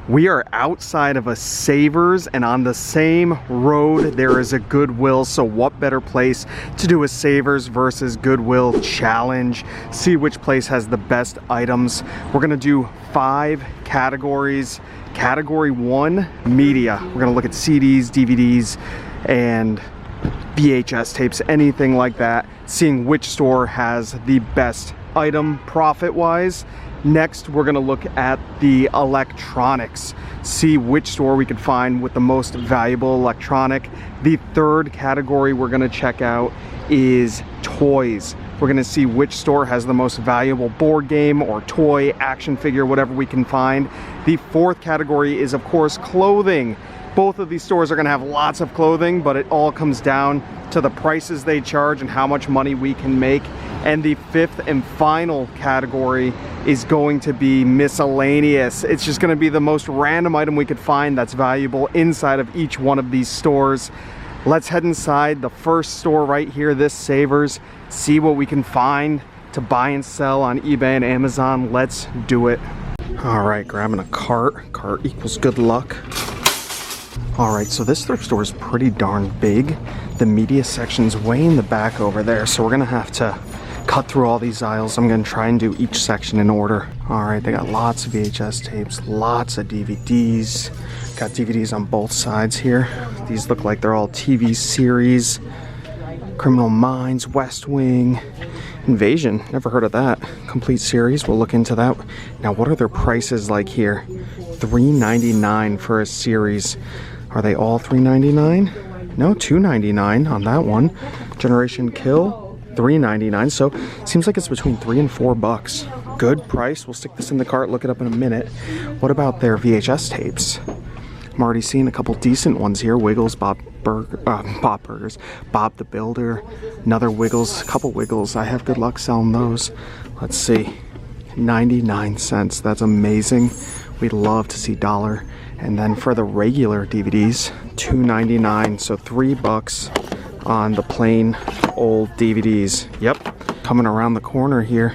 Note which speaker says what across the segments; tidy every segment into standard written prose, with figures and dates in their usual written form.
Speaker 1: We are outside of a Savers, and on the same road there is a Goodwill, so what better place to do a Savers versus Goodwill challenge, see which place has the best items. We're gonna do 5 categories. Category 1, media. We're gonna look at CDs, DVDs, and VHS tapes, anything like that, seeing which store has the best item profit-wise. Next, we're gonna look at the electronics, see which store we can find with the most valuable electronic. The third category we're gonna check out is toys. We're gonna see which store has the most valuable board game or toy, action figure, whatever we can find. The fourth category is, of course, clothing. Both of these stores are gonna have lots of clothing, but it all comes down to the prices they charge and how much money we can make. And the fifth and final category is going to be miscellaneous. It's just gonna be the most random item we could find that's valuable inside of each one of these stores. Let's head inside the first store right here, this Savers, see what we can find to buy and sell on eBay and Amazon. Let's do it. All right, grabbing a cart. Cart equals good luck. All right, so this thrift store is pretty darn big. The media section's way in the back over there, so we're gonna have to cut through all these aisles. I'm gonna try and do each section in order. All right, they got lots of VHS tapes, lots of DVDs. Got DVDs on both sides here. These look like they're all TV series. Criminal Minds, West Wing, Invasion, never heard of that. Complete series, we'll look into that. Now, what are their prices like here? $3.99 for a series. Are they all $3.99? No, $2.99 on that one. Generation Kill, $3.99. So seems like it's between $3 and $4. Good price. We'll stick this in the cart, look it up in a minute. What about their VHS tapes? I'm already seeing a couple decent ones here. Wiggles, Bob Burgers, Bob the Builder, another Wiggles, a couple Wiggles. I have good luck selling those. Let's see, 99 cents. That's amazing. We'd love to see dollar. And then for the regular DVDs, $2.99, so $3 on the plain old DVDs. Yep, coming around the corner here,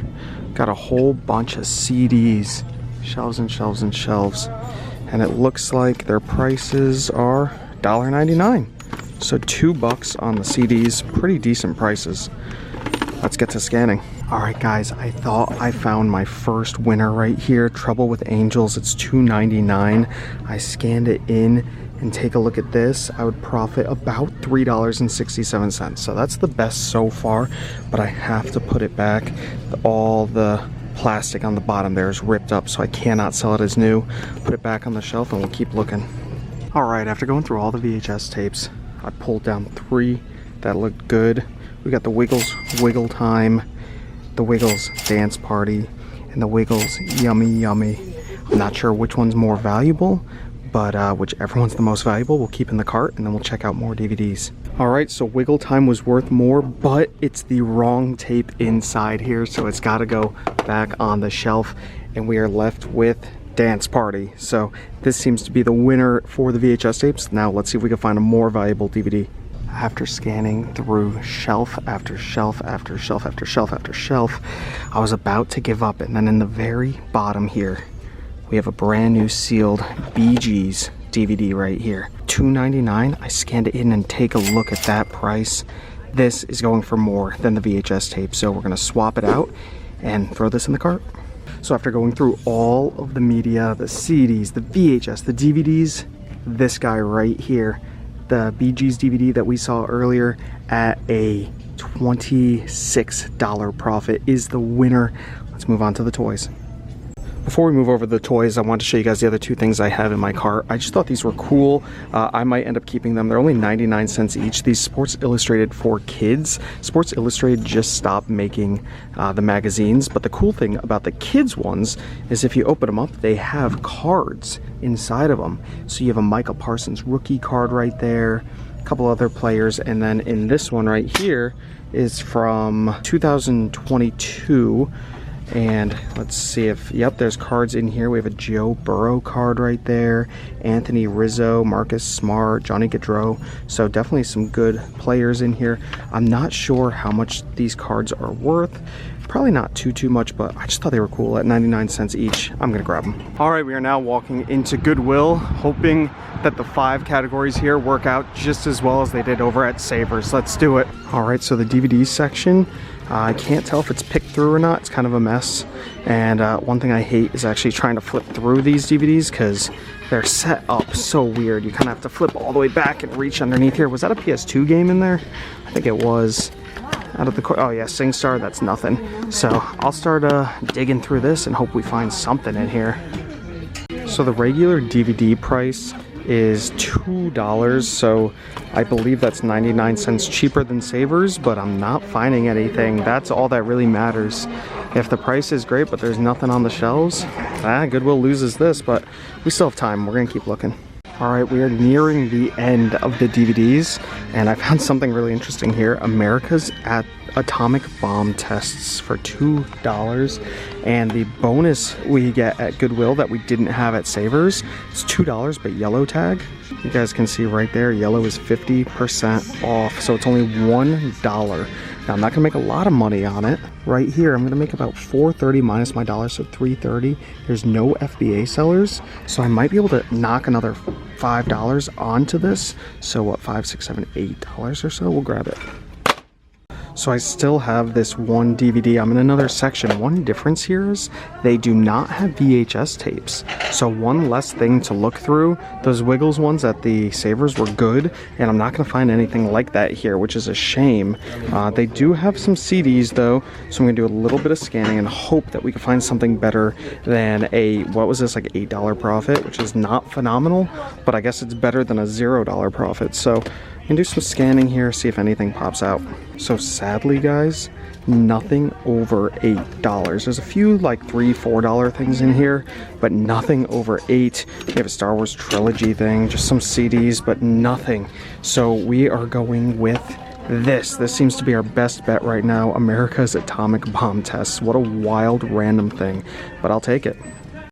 Speaker 1: got a whole bunch of CDs, shelves and shelves and shelves. And it looks like their prices are $1.99. So $2 on the CDs, pretty decent prices. Let's get to scanning. All right, guys, I thought I found my first winner right here. Trouble with Angels, it's $2.99. I scanned it in, and take a look at this. I would profit about $3.67. So that's the best so far, but I have to put it back. All the plastic on the bottom there is ripped up, so I cannot sell it as new. Put it back on the shelf and we'll keep looking. All right, after going through all the VHS tapes, I pulled down 3 that looked good. We got the Wiggles Wiggle Time, the Wiggles Dance Party, and the Wiggles Yummy Yummy. I'm not sure which one's more valuable, but whichever one's the most valuable, we'll keep in the cart, and then we'll check out more DVDs. All right, so Wiggle Time was worth more, but it's the wrong tape inside here, so it's got to go back on the shelf, and we are left with Dance Party. So this seems to be the winner for the VHS tapes. Now let's see if we can find a more valuable DVD. After scanning through shelf after shelf after shelf after shelf after shelf, I was about to give up, and then in the very bottom here, we have a brand new sealed Bee Gees DVD right here. $2.99. I scanned it in, and take a look at that price. This is going for more than the VHS tape, so we're gonna swap it out and throw this in the cart. So after going through all of the media, the CDs, the VHS, the DVDs, this guy right here, the Bee Gees DVD that we saw earlier at a $26 profit, is the winner. Let's move on to the toys. Before we move over to the toys, I want to show you guys the other 2 things I have in my cart. I just thought these were cool. I might end up keeping them. They're only 99 cents each. These Sports Illustrated for kids. Sports Illustrated just stopped making the magazines, but the cool thing about the kids ones is if you open them up, they have cards inside of them. So you have a Michael Parsons rookie card right there, a couple other players, and then in this one right here is from 2022. And let's see if, yep, there's cards in here. We have a Joe Burrow card right there, Anthony Rizzo, Marcus Smart, Johnny Gaudreau. So definitely some good players in here. I'm not sure how much these cards are worth. Probably not too much, but I just thought they were cool at 99 cents each. I'm gonna grab them. All right, we are now walking into Goodwill, hoping that the 5 categories here work out just as well as they did over at Savers. Let's do it. All right, so the DVD section, I can't tell if it's picked through or not. It's kind of a mess. And one thing I hate is actually trying to flip through these DVDs because they're set up so weird. You kind of have to flip all the way back and reach underneath here. Was that a PS2 game in there? I think it was. Out of the oh yeah, SingStar, that's nothing. So I'll start digging through this and hope we find something in here. So the regular DVD price is $2, so I believe that's 99 cents cheaper than Savers, but I'm not finding anything. That's all that really matters. If the price is great but there's nothing on the shelves, Goodwill loses this, but we still have time. We're gonna keep looking. All right, we are nearing the end of the DVDs, and I found something really interesting here. America's Atomic Bomb Tests for $2, and the bonus we get at Goodwill that we didn't have at Savers is $2, but yellow tag. You guys can see right there, yellow is 50% off, so it's only $1. Now, I'm not gonna make a lot of money on it. Right here, I'm gonna make about $4.30 minus my dollar, so $3.30. There's no FBA sellers, so I might be able to knock another $5 onto this. So what, $5, $6, $7, $8 or so? We'll grab it. So I still have this one DVD. I'm in another section. One difference here is they do not have VHS tapes. So one less thing to look through. Those Wiggles ones at the Savers were good, and I'm not going to find anything like that here, which is a shame. They do have some CDs though, so I'm going to do a little bit of scanning and hope that we can find something better than a, what was this, like $8 profit, which is not phenomenal, but I guess it's better than a $0 profit. So and do some scanning here, see if anything pops out. So sadly, guys, nothing over $8. There's a few like $3, $4 things in here, but nothing over $8. We have a Star Wars trilogy thing, just some CDs, but nothing. So we are going with this. This seems to be our best bet right now. America's Atomic Bomb Tests. What a wild random thing, but I'll take it.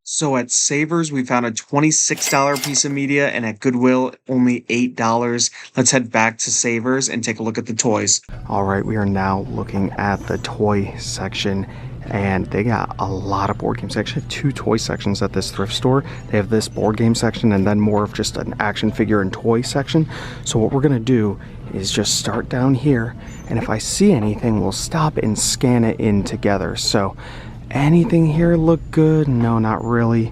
Speaker 1: So at Savers, we found a $26 piece of media, and at Goodwill, only $8. Let's head back to Savers and take a look at the toys. All right, we are now looking at the toy section, and they got a lot of board games. They actually have 2 toy sections at this thrift store. They have this board game section and then more of just an action figure and toy section. So what we're gonna do is just start down here, and if I see anything, we'll stop and scan it in together. So anything here look good? No, not really.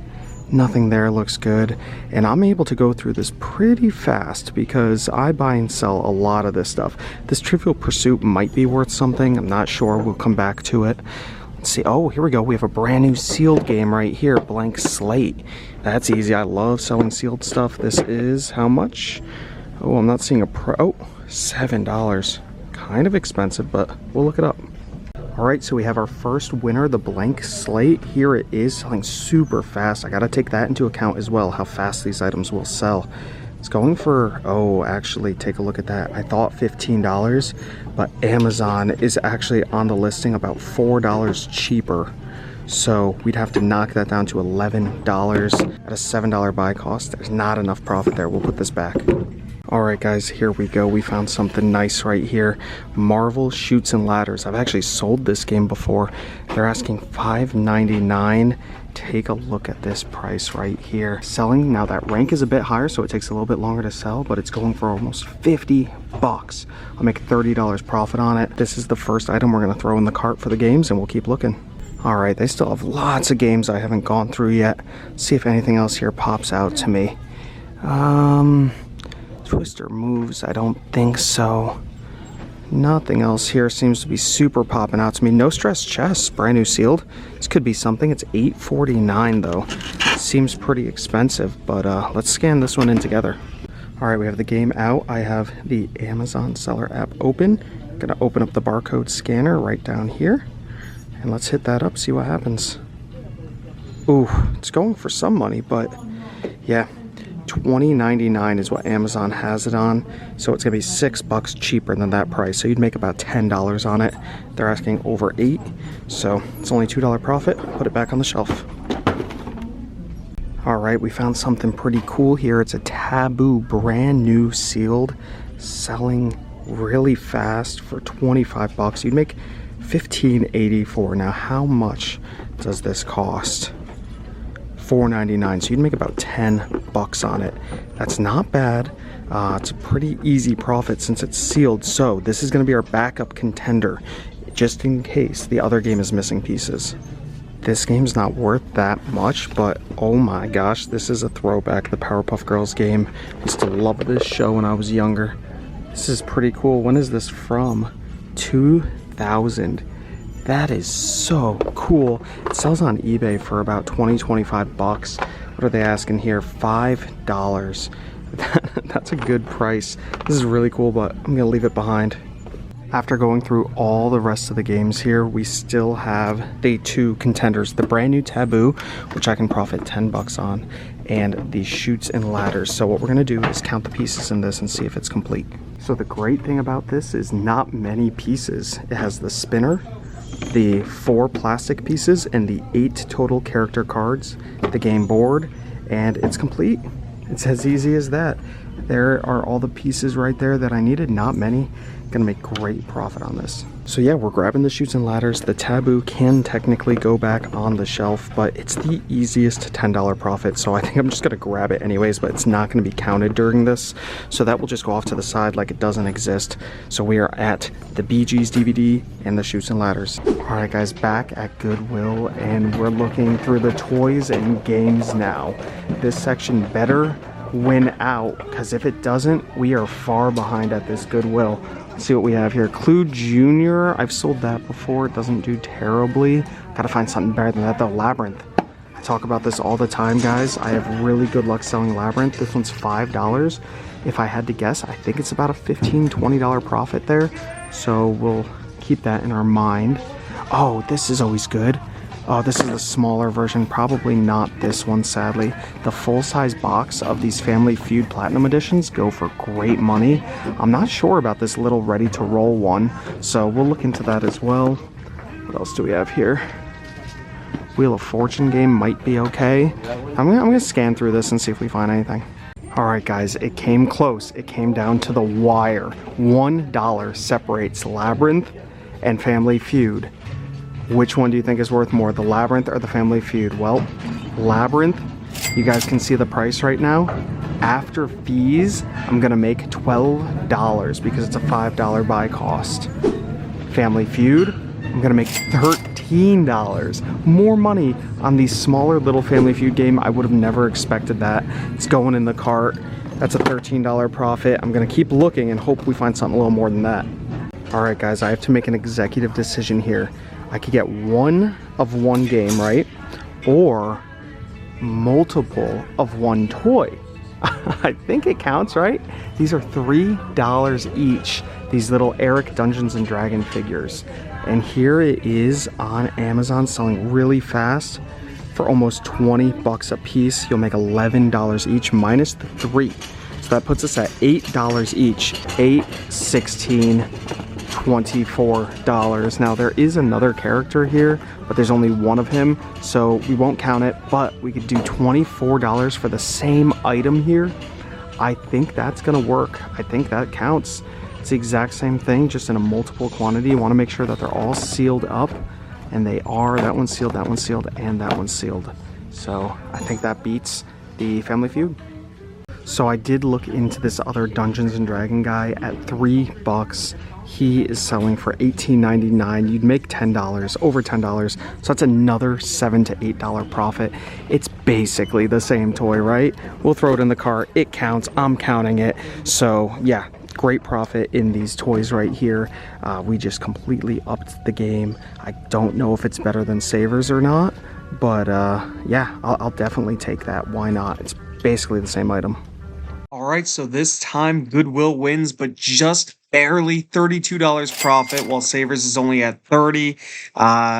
Speaker 1: Nothing there looks good. And I'm able to go through this pretty fast because I buy and sell a lot of this stuff. This Trivial Pursuit might be worth something. I'm not sure. We'll come back to it. Let's see. Oh, here we go. We have a brand new sealed game right here. Blank Slate. That's easy. I love selling sealed stuff. This is how much? Oh, I'm not seeing a oh, $7. Kind of expensive, but we'll look it up. All right, so we have our first winner, the Blank Slate. Here it is, selling super fast. I gotta take that into account as well, how fast these items will sell. It's going for, oh, actually, take a look at that. I thought $15, but Amazon is actually on the listing about $4 cheaper. So we'd have to knock that down to $11 at a $7 buy cost. There's not enough profit there. We'll put this back. All right, guys, here we go. We found something nice right here. Marvel Chutes and Ladders. I've actually sold this game before. They're asking $5.99. Take a look at this price right here. Selling, now that rank is a bit higher, so it takes a little bit longer to sell, but it's going for almost 50 bucks. I'll make $30 profit on it. This is the first item we're gonna throw in the cart for the games, and we'll keep looking. All right, they still have lots of games I haven't gone through yet. See if anything else here pops out to me. Twister Moves, I don't think so. Nothing else here seems to be super popping out to me. No Stress Chess, brand new sealed. This could be something. It's $8.49 though. It seems pretty expensive, but let's scan this one in together. All right, we have the game out. I have the Amazon seller app open. I'm gonna open up the barcode scanner right down here, and let's hit that up, see what happens. Ooh, it's going for some money, but yeah. $20.99 is what Amazon has it on, so it's gonna be $6 cheaper than that price. So you'd make about $10 on it. They're asking over $8, so it's only $2 profit. Put it back on the shelf. All right, we found something pretty cool here. It's a Taboo, brand new sealed, selling really fast for 25 bucks. You'd make $15.84. Now, how much does this cost? $4.99. So you'd make about 10 bucks on it. That's not bad. It's a pretty easy profit since it's sealed. So this is going to be our backup contender, just in case the other game is missing pieces. This game's not worth that much, but oh my gosh, this is a throwback. The Powerpuff Girls game. I used to love this show when I was younger. This is pretty cool. When is this from? 2000. That is so cool. It sells on eBay for about 20-25 bucks. What are they asking here? $5. That's a good price. This is really cool, but I'm gonna leave it behind. After going through all the rest of the games here, we still have the two contenders, the brand new Taboo, which I can profit 10 bucks on, and the Chutes and Ladders. So what we're gonna do is count the pieces in this and see if it's complete. So the great thing about this is not many pieces. It has the spinner, the 4 plastic pieces, and the 8 total character cards, the game board, and it's complete. It's as easy as that. There are all the pieces right there that I needed, not many. Gonna make great profit on this. So yeah, we're grabbing the Chutes and Ladders. The Taboo can technically go back on the shelf, but it's the easiest $10 profit, so I think I'm just gonna grab it anyways, but it's not gonna be counted during this, so that will just go off to the side like it doesn't exist. So we are at the Bee Gees DVD and the Chutes and Ladders. All right guys, back at Goodwill, and we're looking through the toys and games now. This section better win out, because if it doesn't, we are far behind at this Goodwill. Let's see what we have here. Clue Junior, I've sold that before. It doesn't do terribly. Gotta find something better than that though. Labyrinth. I talk about this all the time, guys. I have really good luck selling Labyrinth. This one's $5. If I had to guess, I think it's about a $15-20 profit there. So we'll keep that in our mind. Oh, this is always good. Oh, this is the smaller version, probably not this one, sadly. The full-size box of these Family Feud Platinum Editions go for great money. I'm not sure about this little ready-to-roll one, so we'll look into that as well. What else do we have here? Wheel of Fortune game might be okay. I'm gonna scan through this and see if we find anything. All right, guys, it came close. It came down to the wire. $1 separates Labyrinth and Family Feud. Which one do you think is worth more, the Labyrinth or the Family Feud? Well, Labyrinth, you guys can see the price right now. After fees, I'm gonna make $12 because it's a $5 buy cost. Family Feud, I'm gonna make $13. More money on the smaller little Family Feud game. I would have never expected that. It's going in the cart. That's a $13 profit. I'm gonna keep looking and hope we find something a little more than that. All right, guys, I have to make an executive decision here. I could get one of one game, right? Or multiple of one toy. I think it counts, right? These are $3 each. These little Eric Dungeons and Dragon figures. And here it is on Amazon selling really fast for almost 20 bucks a piece. You'll make $11 each minus the 3. So that puts us at $8 each. 8, 16, $24. Now there is another character here, but there's only one of him, so we won't count it, but we could do $24 for the same item here. I think that's gonna work. I think that counts. It's the exact same thing, just in a multiple quantity. You wanna make sure that they're all sealed up, and they are. That one's sealed, and that one's sealed. So I think that beats the Family Feud. So I did look into this other Dungeons and Dragon guy at $3. He is selling for $18.99. You'd make $10, over $10. So that's another $7 to $8 profit. It's basically the same toy, right? We'll throw it in the cart. It counts. I'm counting it. So yeah, great profit in these toys right here. We just completely upped the game. I don't know if it's better than Savers or not, but yeah, I'll definitely take that. Why not? It's basically the same item. All right, so this time Goodwill wins, but just barely. $32 profit, while Savers is only at 30.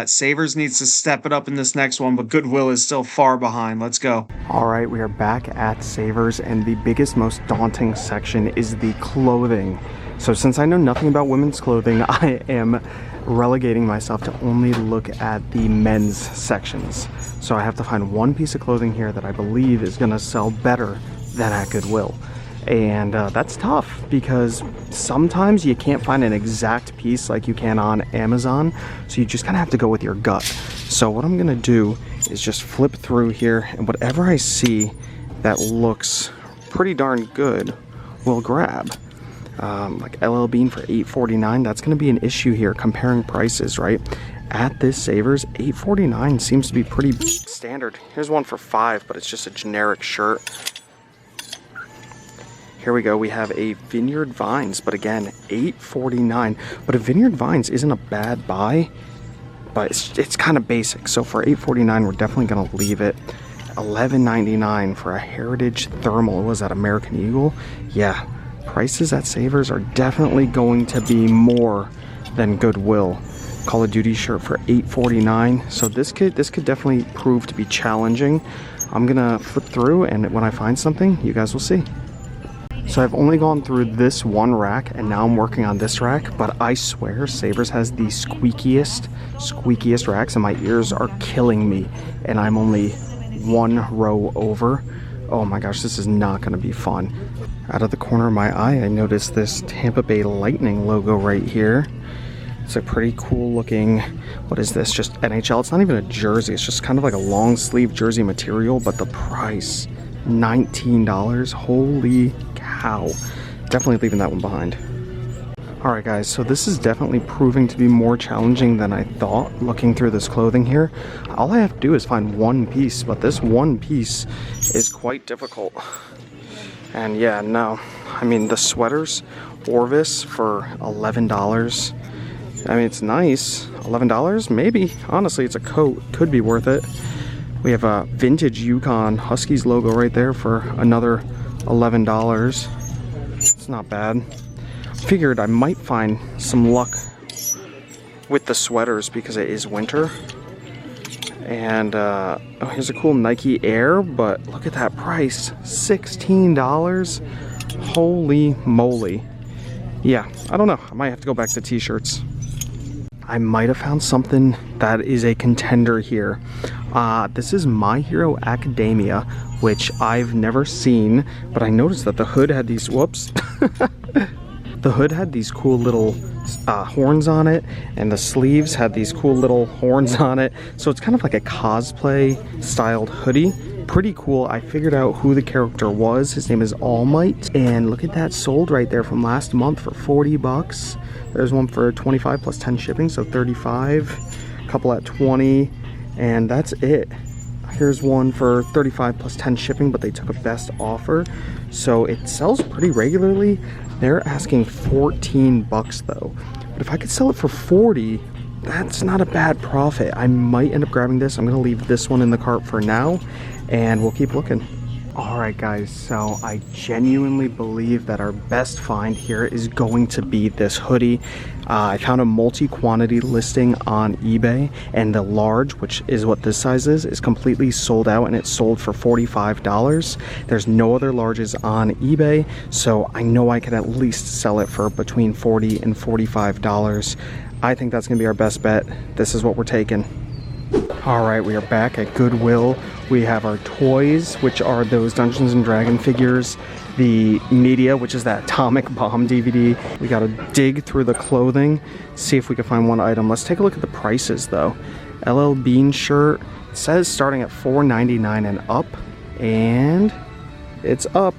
Speaker 1: Savers needs to step it up in this next one, but Goodwill is still far behind. Let's go. All right, we are back at Savers, and the biggest, most daunting section is the clothing. So since I know nothing about women's clothing, I am relegating myself to only look at the men's sections. So I have to find one piece of clothing here that I believe is gonna sell better than at Goodwill. And that's tough because sometimes you can't find an exact piece like you can on Amazon, so you just kind of have to go with your gut. So what I'm gonna do is just flip through here, and whatever I see that looks pretty darn good, we'll grab. Like LL Bean for $8.49, that's gonna be an issue here comparing prices, right? At this Savers, $8.49 seems to be pretty standard. Here's one for $5, but it's just a generic shirt. Here we go, we have a Vineyard Vines, but again, $8.49. But a Vineyard Vines isn't a bad buy, but it's kind of basic. So for $8.49, we're definitely gonna leave it. $11.99 for a Heritage Thermal. Was that American Eagle? Yeah, prices at Savers are definitely going to be more than Goodwill. Call of Duty shirt for $8.49. So this could definitely prove to be challenging. I'm gonna flip through, and when I find something, you guys will see. So I've only gone through this one rack, and now I'm working on this rack, but I swear Savers has the squeakiest racks, and my ears are killing me, and I'm only one row over. Oh my gosh, this is not gonna be fun. Out of the corner of my eye, I noticed this Tampa Bay Lightning logo right here. It's a pretty cool looking, what is this, just NHL? It's not even a jersey, it's just kind of like a long sleeve jersey material, but the price, $19, holy cow. Definitely leaving that one behind. Alright guys, so this is definitely proving to be more challenging than I thought looking through this clothing here. All I have to do is find one piece, but this one piece is quite difficult. And yeah, no, I mean the sweaters, Orvis for $11. I mean, it's nice. $11? Maybe. Honestly, it's a coat. Could be worth it. We have a vintage Yukon Huskies logo right there for another $11. It's not bad. Figured I might find some luck with the sweaters because it is winter. And oh, here's a cool Nike Air, but look at that price, $16. Holy moly. Yeah, I don't know. I might have to go back to t-shirts. I might have found something that is a contender here. This is My Hero Academia, which I've never seen, but I noticed that the hood had these, whoops. The hood had these cool little horns on it, and the sleeves had these cool little horns on it. So it's kind of like a cosplay styled hoodie. Pretty cool. I figured out who the character was. His name is All Might, and look at that, sold right there from last month for 40 bucks. There's one for 25 plus 10 shipping, so 35. A couple at 20, and that's it. Here's one for 35 plus 10 shipping, but they took a best offer, so it sells pretty regularly. They're asking 14 bucks though, but if I could sell it for 40, that's not a bad profit. I might end up grabbing this. I'm gonna leave this one in the cart for now, and we'll keep looking. Alright guys, so I genuinely believe that our best find here is going to be this hoodie. I found a multi-quantity listing on eBay, and the large, which is what this size is completely sold out, and it's sold for $45. There's no other larges on eBay, so I know I can at least sell it for between $40 and $45. I think that's going to be our best bet. This is what we're taking. Alright, we are back at Goodwill. We have our toys, which are those Dungeons and Dragons figures. The media, which is that Atomic Bomb DVD. We gotta dig through the clothing, see if we can find one item. Let's take a look at the prices though. LL Bean shirt, it says starting at $4.99 and up, and it's up.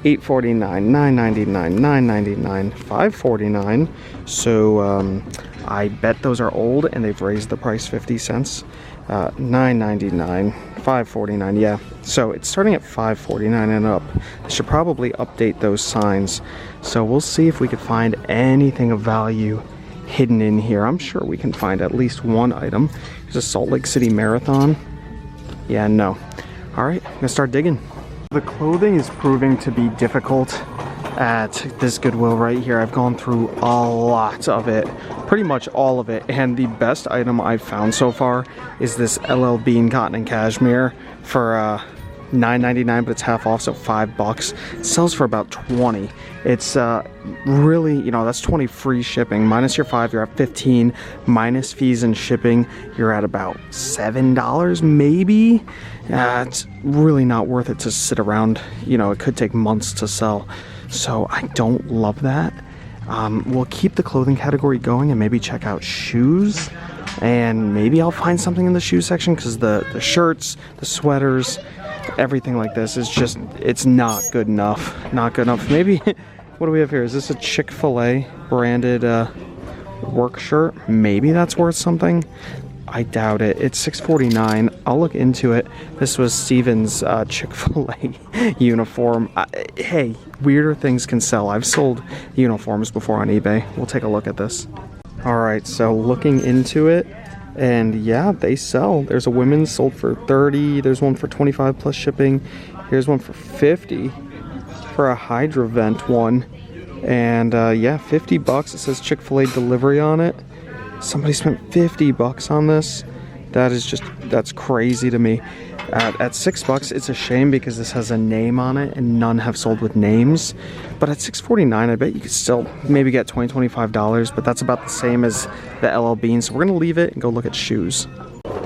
Speaker 1: $8.49, $9.99, $9.99, $5.49. So I bet those are old and they've raised the price 50 cents. $9.99, $5.49, yeah. So it's starting at $5.49 and up. I should probably update those signs. So we'll see if we could find anything of value hidden in here. I'm sure we can find at least one item. There's a Salt Lake City Marathon. Yeah, no. All right, I'm gonna start digging. The clothing is proving to be difficult at this Goodwill right here. I've gone through a lot of it, pretty much all of it, and the best item I've found so far is this LL Bean cotton and cashmere for $9.99, but it's half off, so $5. It sells for about 20. It's really, you know, that's 20 free shipping. Minus your 5, you're at 15. Minus fees and shipping, you're at about $7 maybe. It's really not worth it to sit around. You know, it could take months to sell. So I don't love that. We'll keep the clothing category going and maybe check out shoes. And maybe I'll find something in the shoe section, because the shirts, the sweaters, everything like this is just, it's not good enough. Not good enough. Maybe, what do we have here? Is this a Chick-fil-A branded work shirt? Maybe that's worth something. I doubt it. It's $6.49. I'll look into it. This was Steven's Chick-fil-A uniform. Hey, weirder things can sell. I've sold uniforms before on eBay. We'll take a look at this. Alright, so looking into it, and yeah, they sell. There's a women's sold for $30. There's one for $25 plus shipping. Here's one for $50 for a Hydra Vent one. And yeah, $50. It says Chick-fil-A delivery on it. Somebody spent $50 on this. That is just, that's crazy to me. At $6, it's a shame because this has a name on it and none have sold with names. But at $6.49, I bet you could still maybe get $20, $25, but that's about the same as the LL Bean. So we're gonna leave it and go look at shoes.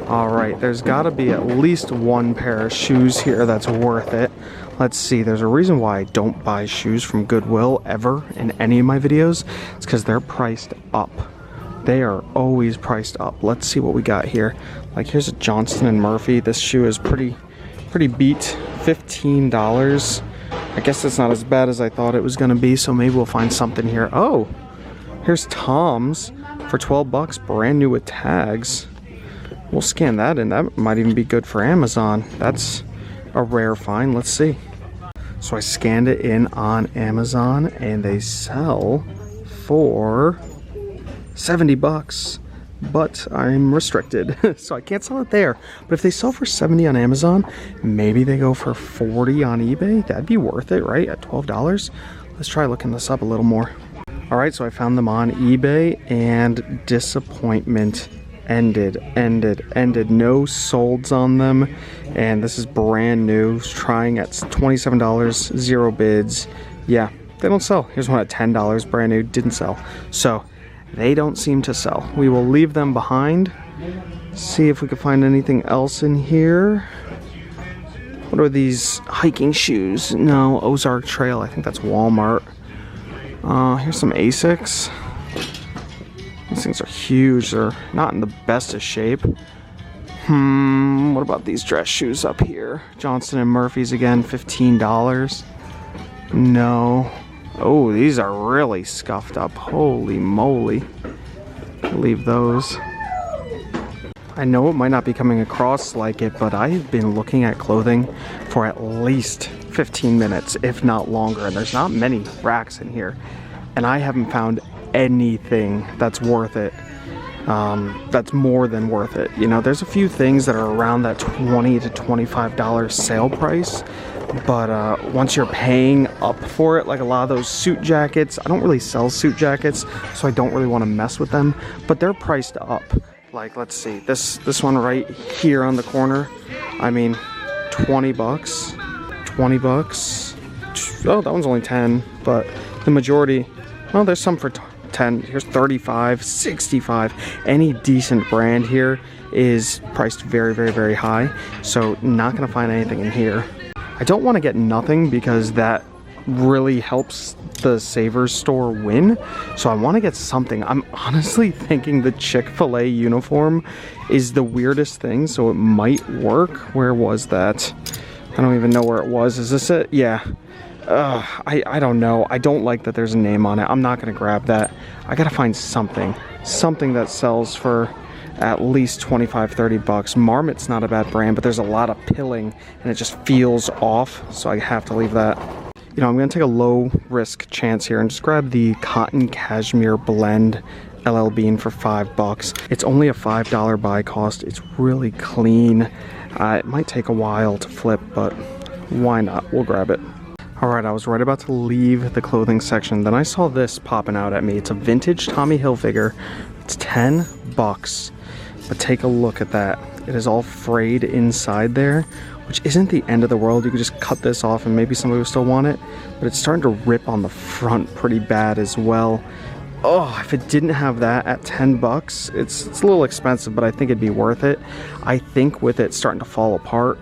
Speaker 1: All right, there's gotta be at least one pair of shoes here that's worth it. Let's see, there's a reason why I don't buy shoes from Goodwill ever in any of my videos. It's because they're priced up. They are always priced up. Let's see what we got here. Like, here's a Johnston & Murphy. This shoe is pretty beat. $15. I guess that's not as bad as I thought it was gonna be, so maybe we'll find something here. Oh, here's Tom's for $12, brand new with tags. We'll scan that in. That might even be good for Amazon. That's a rare find. Let's see. So I scanned it in on Amazon and they sell for $70, but I'm restricted, so I can't sell it there. But if they sell for $70 on Amazon, maybe they go for $40 on eBay. That'd be worth it, right? At $12. Let's try looking this up a little more. All right, so I found them on eBay, and disappointment. Ended. No solds on them, and this is brand new. Trying at $27, 0 bids. Yeah, they don't sell. Here's one at $10, brand new, didn't sell. So they don't seem to sell. We will leave them behind. See if we can find anything else in here. What are these hiking shoes? No, Ozark Trail. I think that's Walmart. Here's some Asics. These things are huge. They're not in the best of shape. What about these dress shoes up here? Johnston & Murphy's again, $15. No. Oh, these are really scuffed up. Holy moly. Leave those. I know it might not be coming across like it, but I've been looking at clothing for at least 15 minutes, if not longer, and there's not many racks in here. And I haven't found anything that's worth it. That's more than worth it. You know, there's a few things that are around that $20 to $25 sale price. But once you're paying up for it, like a lot of those suit jackets, I don't really sell suit jackets, so I don't really want to mess with them, but they're priced up. Like, let's see, this one right here on the corner, I mean, $20, $20. Oh, that one's only 10, but the majority, well, there's some for 10. Here's 35, 65. Any decent brand here is priced very, very, very high, so not gonna find anything in here. I don't want to get nothing because that really helps the Savers store win. So I want to get something. I'm honestly thinking the Chick-fil-A uniform is the weirdest thing, so it might work. Where was that? I don't even know where it was. Is this it? Yeah. I don't know. I don't like that there's a name on it. I'm not going to grab that. I got to find something. Something that sells for at least $25, $30. Marmot's not a bad brand, but there's a lot of pilling and it just feels off, so I have to leave that. You know, I'm gonna take a low risk chance here and just grab the cotton cashmere blend LL Bean for $5. It's only a $5 buy cost. It's really clean. It might take a while to flip, but why not? We'll grab it. All right, I was right about to leave the clothing section. Then I saw this popping out at me. It's a vintage Tommy Hilfiger. It's $10. But take a look at that. It is all frayed inside there, which isn't the end of the world. You could just cut this off and maybe somebody will still want it, but it's starting to rip on the front pretty bad as well. Oh, if it didn't have that at 10 bucks, it's a little expensive, but I think it'd be worth it. I think with it starting to fall apart,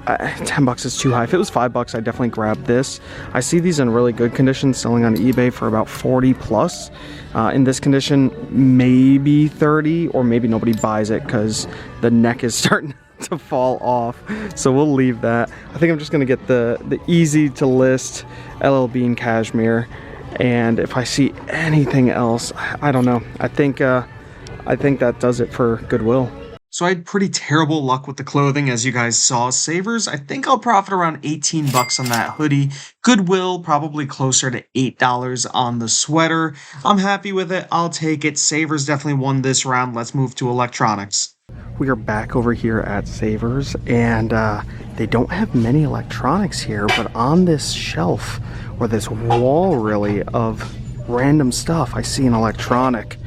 Speaker 1: 10 bucks is too high. If it was 5 bucks, I'd definitely grab this. I see these in really good condition selling on eBay for about 40 plus. In this condition, maybe 30, or maybe nobody buys it because the neck is starting to fall off. So we'll leave that. I think I'm just gonna get the easy to list LL Bean cashmere. And if I see anything else, I don't know. I think that does it for Goodwill. So I had pretty terrible luck with the clothing, as you guys saw. Savers, I think I'll profit around 18 bucks on that hoodie. Goodwill, probably closer to $8 on the sweater. I'm happy with it. I'll take it. Savers definitely won this round. Let's move to electronics. We are back over here at Savers, and they don't have many electronics here, but on this shelf, or this wall really, of random stuff, I see an electronic.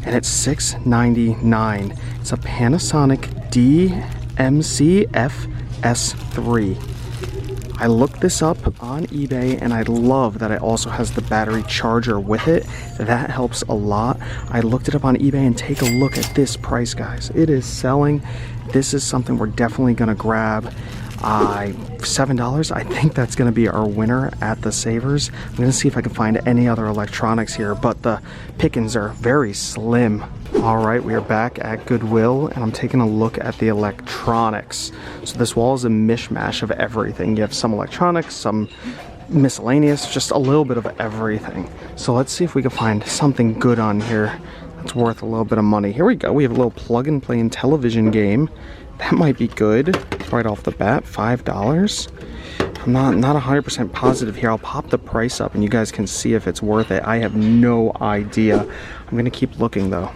Speaker 1: And it's $6.99. It's a Panasonic DMC-FS3. I looked this up on eBay, and I love that it also has the battery charger with it. That helps a lot. I looked it up on eBay, and take a look at this price, guys. It is selling. This is something we're definitely gonna grab. $7. I think that's going to be our winner at the Savers. I'm going to see if I can find any other electronics here, but the pickings are very slim. All right, we are back at Goodwill, and I'm taking a look at the electronics. So this wall is a mishmash of everything. You have some electronics, some miscellaneous, just a little bit of everything. So let's see if we can find something good on here that's worth a little bit of money. Here we go. We have a little plug-and-play television game. That might be good right off the bat. $5. I'm not 100% positive here. I'll pop the price up and you guys can see if it's worth it. I have no idea. I'm gonna keep looking though.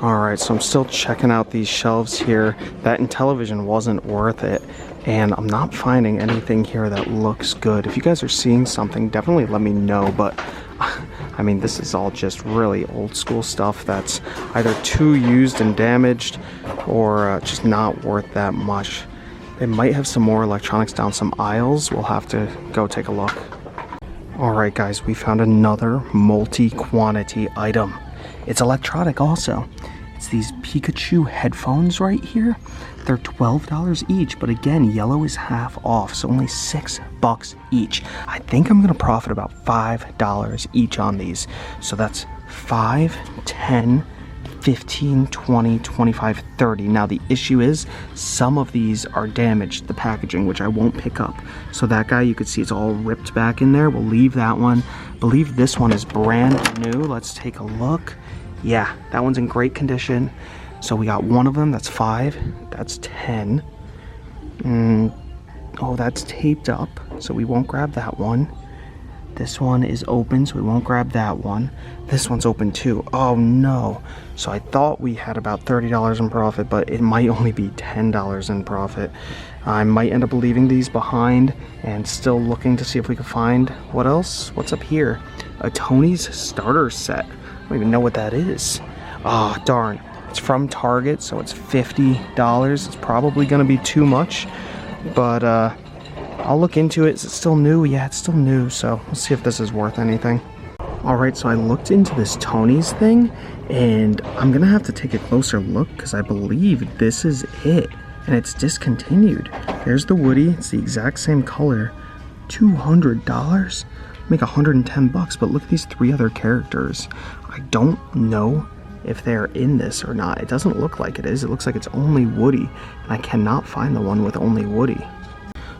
Speaker 1: All right, so I'm still checking out these shelves here. That in television wasn't worth it, and I'm not finding anything here that looks good. If you guys are seeing something, definitely let me know, but I mean, this is all just really old school stuff that's either too used and damaged or just not worth that much. They might have some more electronics down some aisles. We'll have to go take a look. All right, guys, we found another multi-quantity item. It's electronic also. It's these Pikachu headphones right here. They're $12 each, but again, yellow is half off, so only $6 each. I think I'm gonna profit about $5 each on these. So that's 5, 10, 15, 20, 25, 30. Now the issue is some of these are damaged, the packaging, which I won't pick up. So that guy, you can see it's all ripped back in there. We'll leave that one. I believe this one is brand new. Let's take a look. Yeah, that one's in great condition. So we got one of them, that's 5, that's 10. Oh, that's taped up, so we won't grab that one. This one is open, so we won't grab that one. This one's open too. Oh no. So I thought we had about $30 in profit, but it might only be $10 in profit. I might end up leaving these behind and still looking to see if we can find what else. What's up here? A Tony's starter set. I don't even know what that is. Oh, darn. It's from Target, so it's $50. It's probably gonna be too much, but I'll look into it. Is it still new? Yeah, it's still new, so we'll see if this is worth anything. All right, so I looked into this Tony's thing, and I'm gonna have to take a closer look because I believe this is it, and it's discontinued. There's the Woody, it's the exact same color. $200? Make 110 bucks, but look at these 3 other characters. I don't know if they're in this or not. It doesn't look like it is. It looks like it's only Woody, and I cannot find the one with only Woody.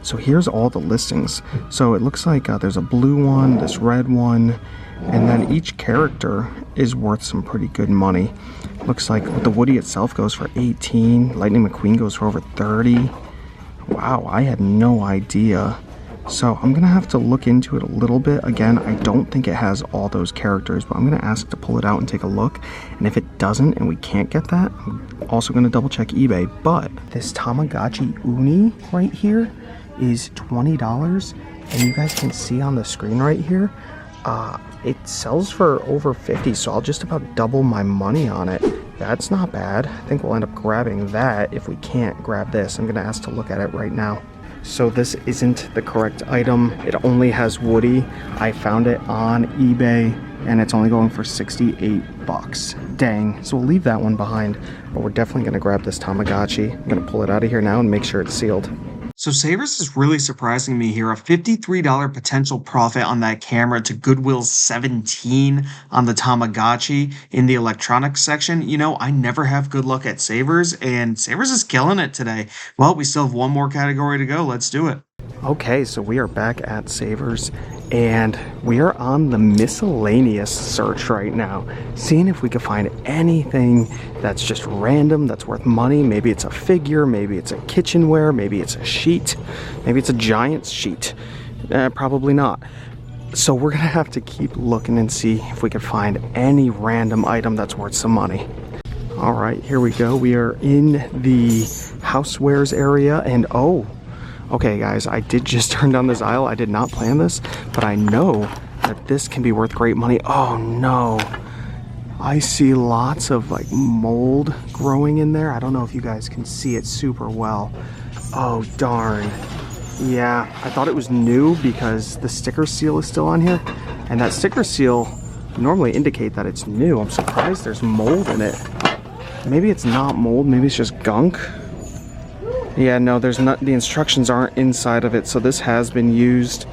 Speaker 1: So here's all the listings. So it looks like there's a blue one, this red one, and then each character is worth some pretty good money. Looks like the Woody itself goes for 18, Lightning McQueen goes for over 30. Wow, I had no idea. So I'm gonna have to look into it a little bit. Again, I don't think it has all those characters, but I'm gonna ask to pull it out and take a look. And if it doesn't and we can't get that, I'm also gonna double check eBay. But this Tamagotchi Uni right here is $20, and you guys can see on the screen right here, it sells for over 50, so I'll just about double my money on it. That's not bad. I think we'll end up grabbing that if we can't grab this. I'm gonna ask to look at it right now. So this isn't the correct item. It only has Woody. I found it on eBay and it's only going for 68 bucks. Dang. So we'll leave that one behind, but we're definitely gonna grab this Tamagotchi. I'm gonna pull it out of here now and make sure it's sealed. So Savers is really surprising me here. A $53 potential profit on that camera to Goodwill's 17 on the Tamagotchi in the electronics section. You know, I never have good luck at Savers, and Savers is killing it today. Well, we still have one more category to go. Let's do it. Okay, so we are back at Savers, and we are on the miscellaneous search right now, seeing if we can find anything that's just random, that's worth money. Maybe it's a figure, maybe it's a kitchenware, maybe it's a sheet, maybe it's a Giants sheet. Probably not. So we're gonna have to keep looking and see if we can find any random item that's worth some money. All right, here we go. We are in the housewares area, and oh, okay guys, I did just turn down this aisle. I did not plan this, but I know that this can be worth great money. Oh no, I see lots of like mold growing in there. I don't know if you guys can see it super well. Oh darn. Yeah, I thought it was new because the sticker seal is still on here, and that sticker seal normally indicate that it's new. I'm surprised there's mold in it. Maybe it's not mold, maybe it's just gunk. Yeah, no, there's not, the instructions aren't inside of it, so this has been used.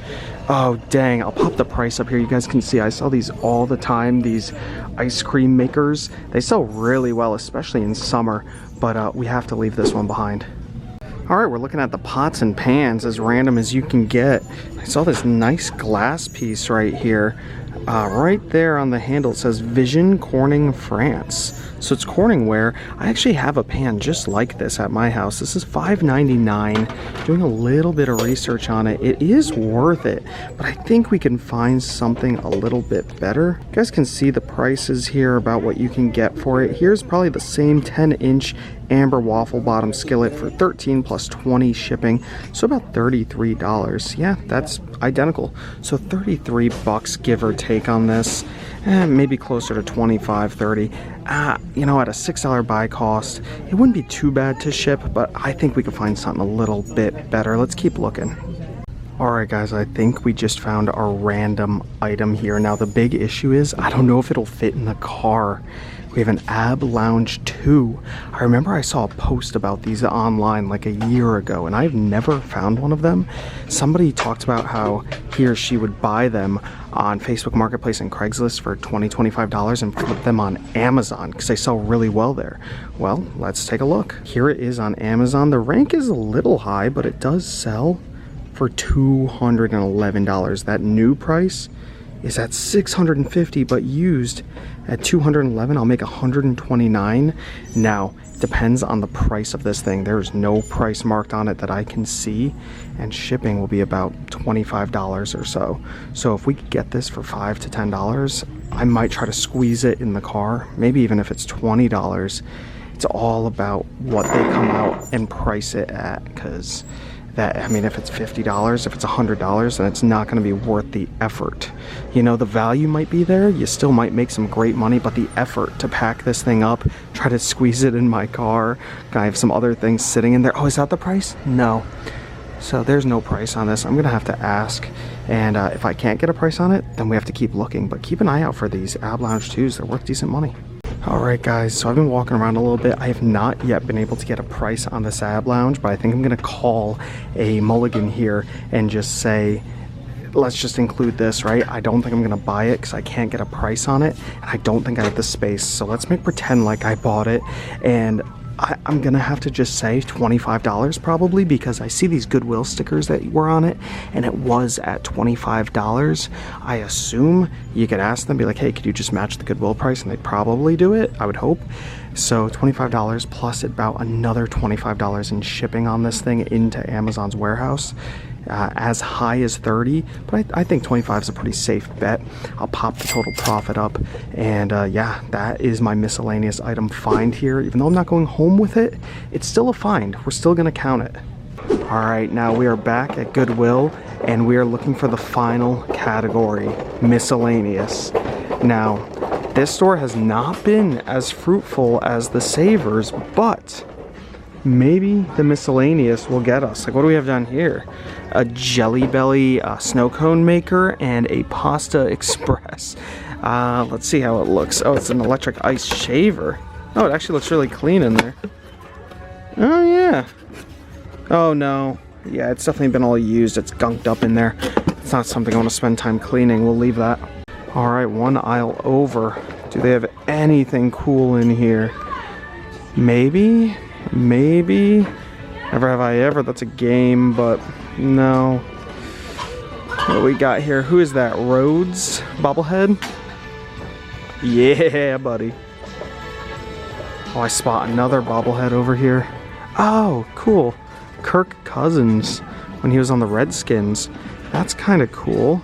Speaker 1: Oh, dang, I'll pop the price up here. You guys can see I sell these all the time, these ice cream makers. They sell really well, especially in summer, but we have to leave this one behind. All right, we're looking at the pots and pans, as random as you can get. I saw this nice glass piece right here. Right there on the handle, it says Vision Corning France. So it's Corningware. I actually have a pan just like this at my house. This is $5.99. Doing a little bit of research on it. It is worth it, but I think we can find something a little bit better. You guys can see the prices here about what you can get for it. Here's probably the same 10-inch amber waffle bottom skillet for $13 plus 20 shipping, so about $33. Yeah, that's identical. So 33 bucks give or take on this. Maybe closer to 25, 30. You know, at a $6 buy cost, it wouldn't be too bad to ship, but I think we could find something a little bit better. Let's keep looking. Alright guys, I think we just found our random item here. Now the big issue is, I don't know if it'll fit in the car. We have an Ab Lounge 2. I remember I saw a post about these online like a year ago, and I've never found one of them. Somebody talked about how he or she would buy them on Facebook Marketplace and Craigslist for $20, $25 and flip them on Amazon because they sell really well there. Well, let's take a look. Here it is on Amazon. The rank is a little high, but it does sell for $211. That new price is at $650, but used at $211. I'll make $129. Now, it depends on the price of this thing. There's no price marked on it that I can see, and shipping will be about $25 or so. So if we could get this for $5 to $10, I might try to squeeze it in the car, maybe even if it's $20. It's all about what they come out and price it at, because that, I mean, if it's $50, if it's $100, then it's not going to be worth the effort. You know, the value might be there, you still might make some great money, but the effort to pack this thing up, try to squeeze it in my car, I have some other things sitting in there. Oh, is that the price? No. So there's no price on this. I'm going to have to ask, and if I can't get a price on it, then we have to keep looking, but keep an eye out for these Ab Lounge 2s. They're worth decent money. Alright guys, so I've been walking around a little bit. I have not yet been able to get a price on this Ab Lounge, but I think I'm going to call a mulligan here and just say, let's just include this, right? I don't think I'm going to buy it because I can't get a price on it, and I don't think I have the space. So let's make pretend like I bought it, and I'm going to have to just say $25 probably, because I see these Goodwill stickers that were on it, and it was at $25. I assume you could ask them, be like, hey, could you just match the Goodwill price? And they'd probably do it, I would hope. So $25 plus about another $25 in shipping on this thing into Amazon's warehouse. As high as 30, but I think 25 is a pretty safe bet. I'll pop the total profit up, and yeah, that is my miscellaneous item find here. Even though I'm not going home with it, it's still a find. We're still gonna count it. All right, now we are back at Goodwill, and we are looking for the final category, miscellaneous. Now, This store has not been as fruitful as the Savers, but maybe the Miscellaneous will get us. Like, what do we have down here? A Jelly Belly snow cone maker and a Pasta Express. Let's see how it looks. Oh, it's an electric ice shaver. Oh, it actually looks really clean in there. Oh, yeah. Oh, no. Yeah, it's definitely been all used. It's gunked up in there. It's not something I want to spend time cleaning. We'll leave that. All right, one aisle over. Do they have anything cool in here? Maybe? Maybe? Never have I ever. That's a game, but no. What do we got here? Who is that? Rhodes bobblehead? Yeah, buddy. Oh, I spot another bobblehead over here. Oh, cool. Kirk Cousins when he was on the Redskins. That's kind of cool.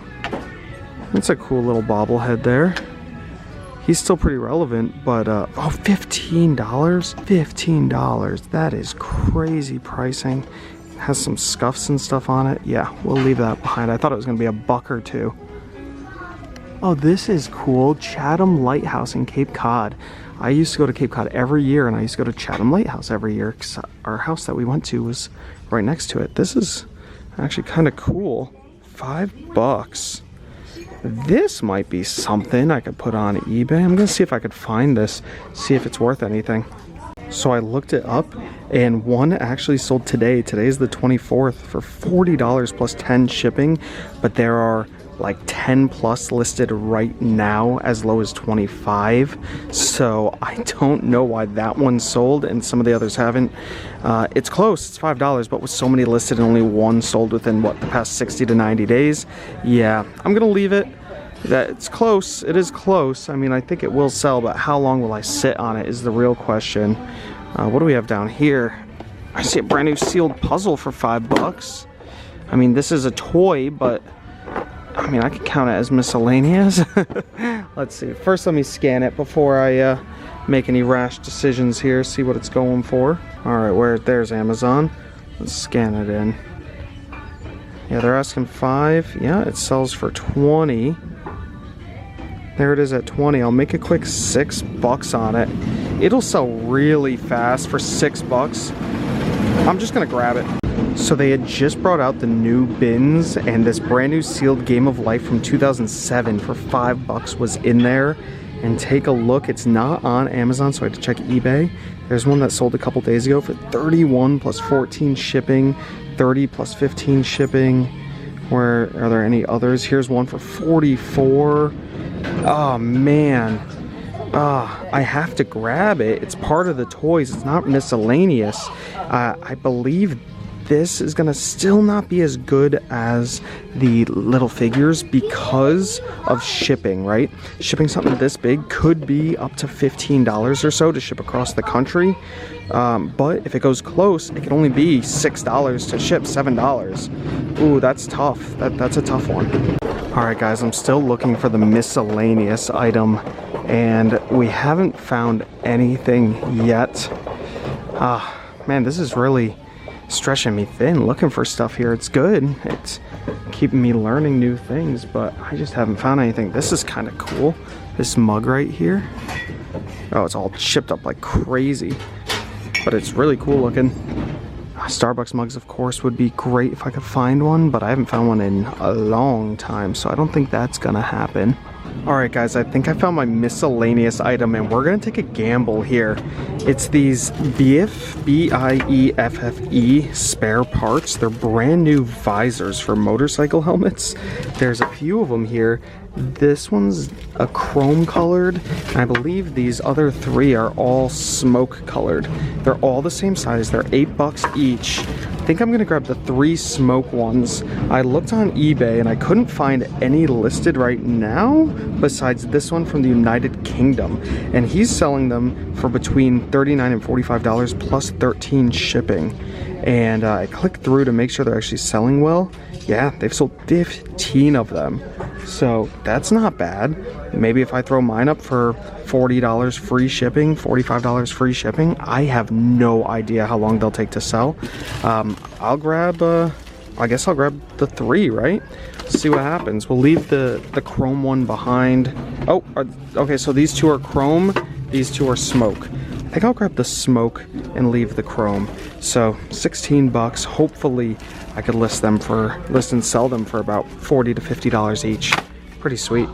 Speaker 1: That's a cool little bobblehead there. He's still pretty relevant, but oh, $15? $15. That is crazy pricing. Has some scuffs and stuff on it. Yeah, we'll leave that behind. I thought it was gonna be $1 or $2. Oh, this is cool. Chatham Lighthouse in Cape Cod. I used to go to Cape Cod every year, and I used to go to Chatham Lighthouse every year because our house that we went to was right next to it. This is actually kind of cool. $5. This might be something I could put on eBay. I'm gonna see if I could find this, see if it's worth anything. So I looked it up, and one actually sold today. Today's the 24th for $40 plus 10 shipping, but there are like 10 plus listed right now as low as 25. So I don't know why that one sold and some of the others haven't. It's close, it's $5, but with so many listed and only one sold within what, the past 60 to 90 days. Yeah, I'm gonna leave it. That it's close, it is close. I mean, I think it will sell, but how long will I sit on it is the real question. What do we have down here? I see a brand new sealed puzzle for $5. I mean, this is a toy, but I mean, I could count it as miscellaneous. Let's see. First, let me scan it before I make any rash decisions here. See what it's going for. All right, there's Amazon. Let's scan it in. Yeah, they're asking $5. Yeah, it sells for $20. There it is at $20. I'll make a quick $6 on it. It'll sell really fast for $6. I'm just gonna grab it. So they had just brought out the new bins, and this brand new sealed Game of Life from 2007 for $5 was in there. And take a look, it's not on Amazon, so I had to check eBay. There's one that sold a couple days ago for $31 plus 14 shipping, $30 plus 15 shipping. Where are there any others? Here's one for $44. Oh man. I have to grab it. It's part of the toys. It's not miscellaneous. I believe this is gonna still not be as good as the little figures because of shipping, right? Shipping something this big could be up to $15 or so to ship across the country. But if it goes close, it can only be $6 to ship, $7. Ooh, that's tough. That's a tough one. All right, guys, I'm still looking for the miscellaneous item, and we haven't found anything yet. Man, this is really stretching me thin looking for stuff here. It's good. It's keeping me learning new things, but I just haven't found anything. This is kind of cool. This mug right here. Oh, it's all chipped up like crazy, but it's really cool looking. Starbucks mugs, of course, would be great if I could find one, but I haven't found one in a long time, so I don't think that's gonna happen. Alright guys, I think I found my miscellaneous item, and we're gonna take a gamble here. It's these Bieffe, B-I-E-F-F-E spare parts. They're brand new visors for motorcycle helmets. There's a few of them here. This one's a chrome colored, and I believe these other three are all smoke colored. They're all the same size. They're $8 each. I think I'm gonna grab the 3 smoke ones. I looked on eBay and I couldn't find any listed right now besides this one from the United Kingdom, and he's selling them for between $39 and $45 plus 13 shipping. And I clicked through to make sure they're actually selling well. Yeah, they've sold 15 of them. So that's not bad. Maybe if I throw mine up for $40 free shipping, $45 free shipping, I have no idea how long they'll take to sell. I'll grab I guess I'll grab the 3, right? See what happens. We'll leave the chrome one behind. Oh, okay, so these 2 are chrome, these 2 are smoke. I think I'll grab the smoke and leave the chrome. So 16 bucks. Hopefully I could list and sell them for about $40 to $50 each. Pretty sweet.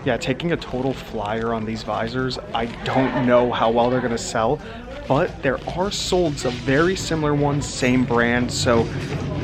Speaker 1: Yeah, taking a total flyer on these visors, I don't know how well they're gonna sell, but there are sold some very similar ones, same brand, so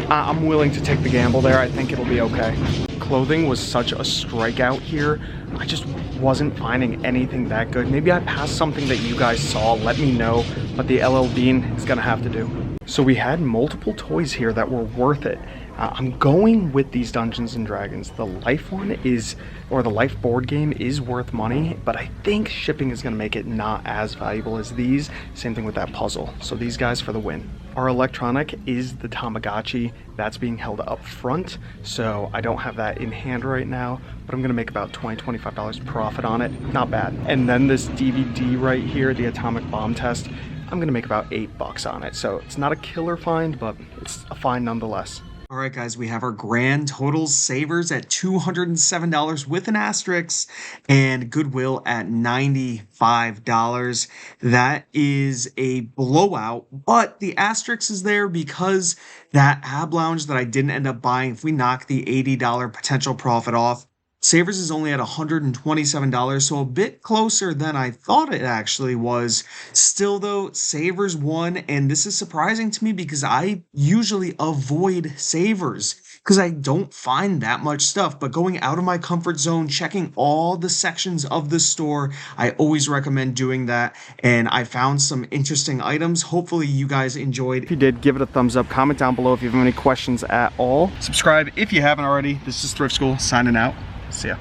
Speaker 1: I'm willing to take the gamble there. I think it'll be okay. Clothing was such a strikeout here. I just wasn't finding anything that good. Maybe I passed something that you guys saw, let me know, but the LL Bean is gonna have to do. So we had multiple toys here that were worth it. I'm going with these Dungeons and Dragons. The Life one is, or the Life board game is worth money, but I think shipping is gonna make it not as valuable as these. Same thing with that puzzle. So these guys for the win. Our electronic is the Tamagotchi. That's being held up front, so I don't have that in hand right now, but I'm gonna make about $20, $25 profit on it. Not bad. And then this DVD right here, the Atomic Bomb Test, I'm gonna make about 8 bucks on it. So it's not a killer find, but it's a find nonetheless. All right, guys, we have our grand totals. Savers at $207 with an asterisk, and Goodwill at $95. That is a blowout, but the asterisk is there because that ab lounge that I didn't end up buying, if we knock the $80 potential profit off, Savers is only at $127, so a bit closer than I thought it actually was. Still though, Savers won, and this is surprising to me because I usually avoid Savers because I don't find that much stuff, but going out of my comfort zone, checking all the sections of the store, I always recommend doing that, and I found some interesting items. Hopefully you guys enjoyed. If you did, give it a thumbs up, comment down below if you have any questions at all. Subscribe if you haven't already. This is Thrift School signing out. See ya.